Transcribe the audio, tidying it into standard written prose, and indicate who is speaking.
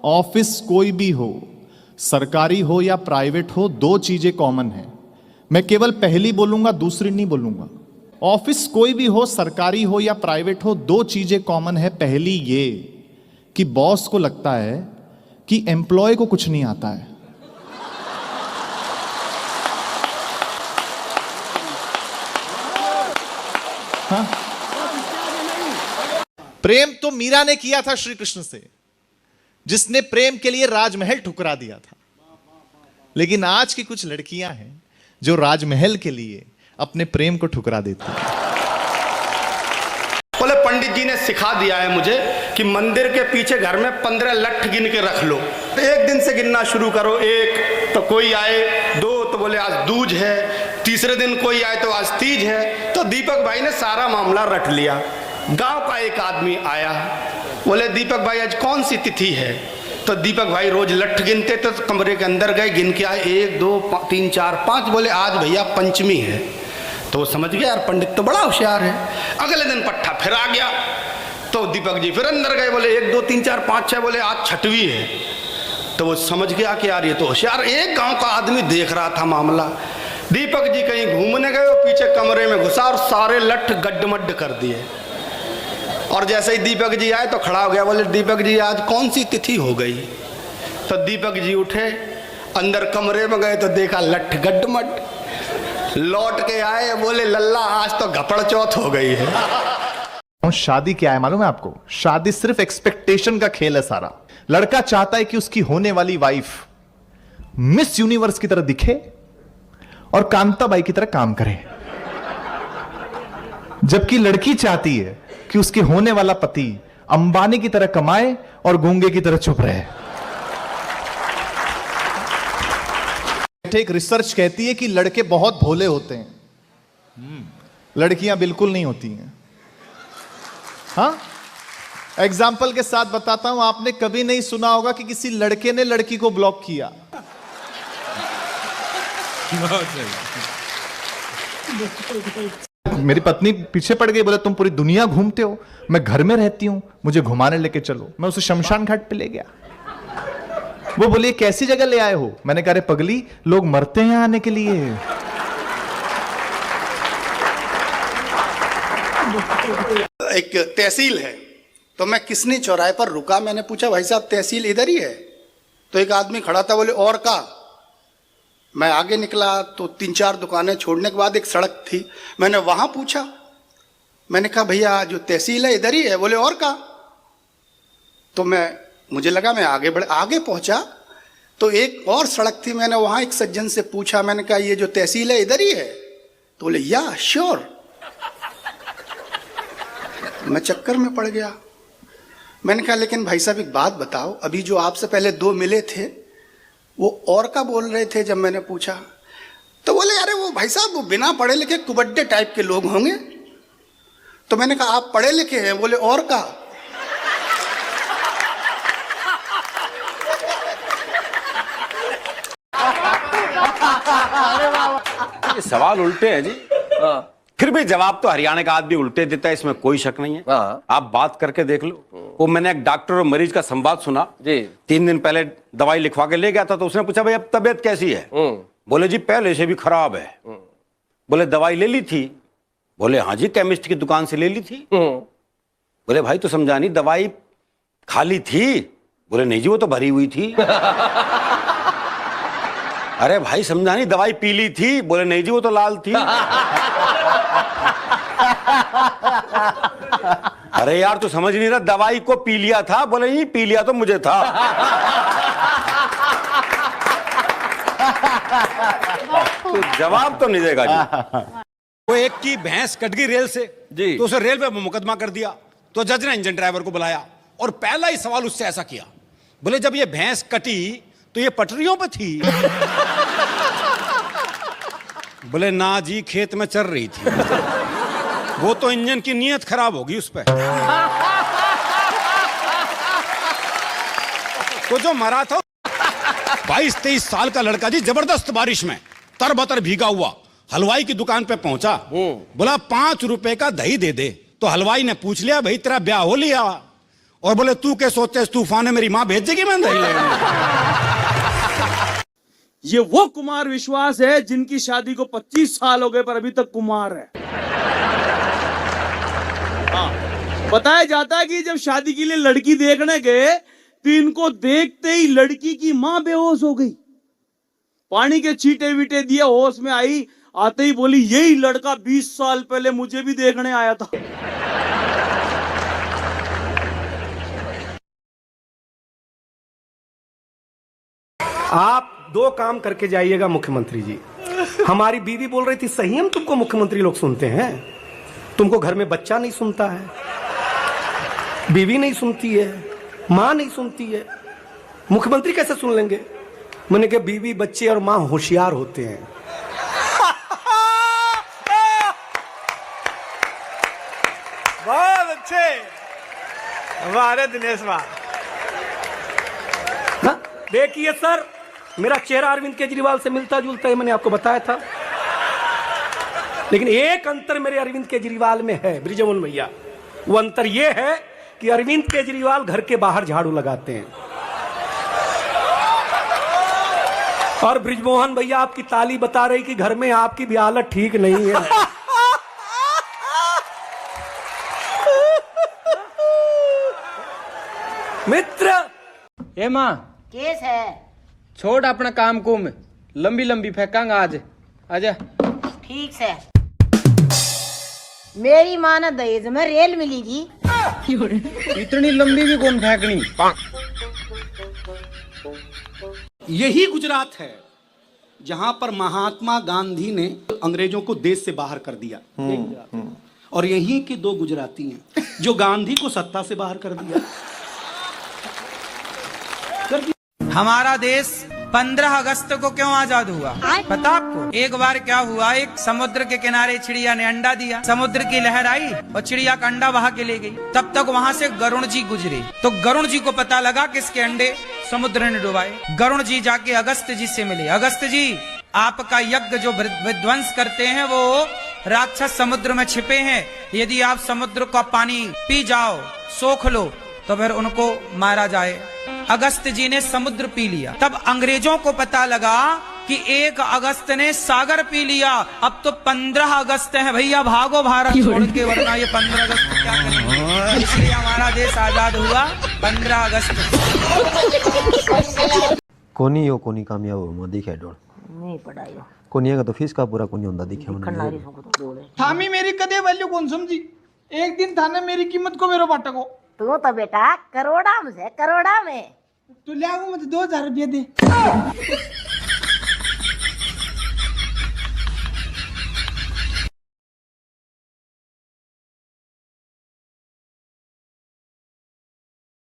Speaker 1: Office कोई भी हो, सरकारी हो या प्राइवेट हो, दो चीजें कॉमन है। मैं केवल पहली बोलूंगा, दूसरी नहीं बोलूंगा। ऑफिस कोई भी हो, सरकारी हो या प्राइवेट हो, दो चीजें कॉमन है। पहली ये कि बॉस को लगता है कि एम्प्लॉय को कुछ नहीं आता है। हाँ? प्रेम तो मीरा ने किया था श्री कृष्ण से, जिसने प्रेम के लिए राजमहल ठुकरा दिया था। लेकिन आज की कुछ लड़कियां हैं जो राजमहल के लिए अपने प्रेम को ठुकरा देती हैं।
Speaker 2: बोले पंडित जी ने सिखा दिया है मुझे कि मंदिर के पीछे घर में 15 लठ गिन के रख लो। तो एक दिन से गिनना शुरू करो। एक तो कोई आए, दो तो बोले आज दूज है, तीसरे दिन कोई आए तो आज तीज है। तो दीपक भाई ने सारा मामला रट लिया। गांव का एक आदमी आया, बोले दीपक भाई आज कौन सी तिथि है? तो दीपक भाई रोज लठ गिनते, तो कमरे के अंदर गए, गिन के आए 1 2 3 4 5। बोले आज भैया पंचमी है। तो वो समझ गया यार पंडित तो बड़ा होशियार है। अगले दिन पट्टा फिर आ गया, तो दीपक जी फिर अंदर गए, बोले 1 2 3 4 5 6, बोले आज छठवीं है। तो वो समझ गया कि यार ये तो होशियार। एक गांव का आदमी देख रहा था मामला। दीपक जी कहीं घूमने गए, पीछे कमरे में घुसा और सारे लठ गड्ढमड्ढ कर दिए। और जैसे ही दीपक जी आए तो खड़ा हो गया, बोले दीपक जी आज कौन सी तिथि हो गई? तो दीपक जी उठे, अंदर कमरे में गए तो देखा लठ गड्ढमड्ढ। लौट के आए, बोले लल्ला आज तो घपड़ चौथ हो गई है।
Speaker 1: शादी क्या है मालूम है आपको? शादी सिर्फ एक्सपेक्टेशन का खेल है सारा। लड़का चाहता है कि उसकी होने वाली वाइफ मिस यूनिवर्स की तरह दिखे और कांताबाई की तरह काम करे, जबकि लड़की चाहती है कि उसके होने वाला पति अंबानी की तरह कमाए और गूंगे की तरह चुप रहे। एक रिसर्च कहती है कि लड़के बहुत भोले होते हैं, लड़कियां बिल्कुल नहीं होती हैं। हाँ, एग्जाम्पल के साथ बताता हूं। आपने कभी नहीं सुना होगा कि किसी लड़के ने लड़की को ब्लॉक किया। मेरी पत्नी पीछे पड़ गई, बोले तुम पूरी दुनिया घूमते हो, मैं घर में रहती हूं, मुझे घुमाने लेके चलो। मैं उसे शमशान घाट पे ले गया। वो बोली कैसी जगह ले आए हो? मैंने कहा रे पगली, लोग मरते हैं आने के लिए।
Speaker 2: एक तहसील है, तो मैं किसनी चौराहे पर रुका। मैंने पूछा भाई साहब तहसील इधर ही है? तो एक आदमी खड़ा था, बोले और का? मैं आगे निकला तो 3 4 दुकानें छोड़ने के बाद एक सड़क थी। मैंने वहां पूछा, मैंने कहा भैया जो तहसील है इधर ही है? बोले और का? तो मुझे लगा मैं आगे पहुंचा तो एक और सड़क थी। मैंने वहां एक सज्जन से पूछा, मैंने कहा ये जो तहसील है इधर ही है? तो बोले या श्योर। मैं चक्कर में पड़ गया। मैंने कहा लेकिन भाई साहब एक बात बताओ, अभी जो आपसे पहले 2 मिले थे वो और का बोल रहे थे जब मैंने पूछा? तो बोले अरे वो भाई साहब वो बिना पढ़े लिखे कुबड्डे टाइप के लोग होंगे। तो मैंने कहा आप पढ़े लिखे हैं? बोले और का?
Speaker 3: ये सवाल उल्टे हैं जी। फिर भी जवाब तो हरियाणा का आदमी उल्टे देता है, इसमें कोई शक नहीं है। आप बात करके देख लो। वो मैंने एक डॉक्टर और मरीज का संवाद सुना जी। 3 दिन पहले दवाई लिखवा के ले गया था, तो उसने पूछा भाई अब तबीयत कैसी है? बोले जी पहले से भी खराब है। बोले दवाई ले ली थी? बोले हाँ जी केमिस्ट की दुकान से ले ली थी। बोले भाई तो समझा नहीं, दवाई खाली थी? बोले नहीं जी वो तो भरी हुई थी। अरे भाई समझा नहीं, दवाई पीली थी? बोले नहीं जी वो तो लाल थी। अरे यार तू समझ नहीं रहा, दवाई को पी लिया था? बोले नहीं पी लिया तो मुझे था। तो जवाब तो नहीं देगा जी।
Speaker 4: वो एक की भैंस कट गई रेल से जी, तो उसे रेल पे मुकदमा कर दिया। तो जज ने इंजन ड्राइवर को बुलाया और पहला ही सवाल उससे ऐसा किया, बोले जब ये भैंस कटी तो ये पटरियों पे थी? बोले ना जी खेत में चल रही थी। वो तो इंजन की नीयत खराब होगी उस पे। तो जो मरा था 22-23 साल का लड़का जी, जबरदस्त बारिश में तरबतर भीगा हुआ हलवाई की दुकान पे पहुंचा। बोला 5 रुपए का दही दे दे। तो हलवाई ने पूछ लिया भाई तेरा ब्याह हो लिया? और बोले तू क्या सोचते है, तूफान है मेरी माँ भेजेगी मैं दही लेने।
Speaker 5: ये वो कुमार विश्वास है जिनकी शादी को 25 साल हो गए पर अभी तक कुमार है। हाँ, बताया जाता है कि जब शादी के लिए लड़की देखने गए तो इनको देखते ही लड़की की मां बेहोश हो गई। पानी के छींटे वीटे दिए, होश में आई, आते ही बोली यही लड़का 20 साल पहले मुझे भी देखने आया था।
Speaker 6: आप 2 काम करके जाइएगा मुख्यमंत्री जी। हमारी बीवी बोल रही थी सही हम तुमको मुख्यमंत्री लोग सुनते हैं, तुमको घर में बच्चा नहीं सुनता है, बीवी नहीं सुनती है, मां नहीं सुनती है, मुख्यमंत्री कैसे सुन लेंगे? मैंने कहा बीवी बच्चे और मां होशियार होते हैं।
Speaker 7: बहुत अच्छे, वाह दिनेश वाह।
Speaker 6: हाँ, देखिए सर, मेरा चेहरा अरविंद केजरीवाल से मिलता जुलता है, मैंने आपको बताया था, लेकिन एक अंतर मेरे अरविंद केजरीवाल में है ब्रिजमोहन भैया। वो अंतर ये है कि अरविंद केजरीवाल घर के बाहर झाड़ू लगाते हैं और ब्रिजमोहन भैया आपकी ताली बता रही कि घर में आपकी भी हालत ठीक नहीं है। मित्र,
Speaker 8: ए माँ,
Speaker 9: केस है,
Speaker 8: छोड़ अपना काम कुम, लंबी लंबी फेंकांगा आज, आजा।
Speaker 9: ठीक से। मेरी माँ ने दहेज में रेल मिलेगी।
Speaker 8: इतनी लंबी भी कौन फेंकनी।
Speaker 2: यही गुजरात है जहां पर महात्मा गांधी ने अंग्रेजों को देश से बाहर कर दिया। और यहीं के 2 गुजराती हैं जो गांधी को सत्ता से बाहर कर दिया।
Speaker 10: हमारा देश 15 अगस्त को क्यों आजाद हुआ पता आपको? एक बार क्या हुआ, एक समुद्र के किनारे चिड़िया ने अंडा दिया, समुद्र की लहर आई और चिड़िया का अंडा बहा के ले गई। तब तक वहाँ से गरुण जी गुजरे, तो गरुण जी को पता लगा किसके अंडे समुद्र ने डुबाए। गरुण जी जाके अगस्त जी से मिले, अगस्त जी आपका यज्ञ जो विध्वंस करते हैं वो राक्षस समुद्र में छिपे हैं, यदि आप समुद्र का पानी पी जाओ, सोख लो, तो फिर उनको मारा जाए। अगस्त जी ने समुद्र पी लिया। तब अंग्रेजों को पता लगा कि 1 अगस्त ने सागर पी लिया, अब तो 15 अगस्त है भैया, भागो भारत छोड़ के, वरना ये 15 अगस्त क्या करेंगे। इसलिए हमारा देश आजाद हुआ 15 अगस्त।
Speaker 11: कोनी हो कोनी कामयाब हो मैं दिखे डोल
Speaker 9: नहीं पढ़ाई
Speaker 11: कोनी का तो फीस का पूरा कोनी होता दिखे मैंने।
Speaker 7: थामी मेरी कदे वैल्यू कौन समझी, एक दिन थाने मेरी कीमत को मेरो बाटा को।
Speaker 9: तू तो बेटा करोड़ा में से, करोड़ा में।
Speaker 7: तो ले आओ मुझे 2000 रुपया दे।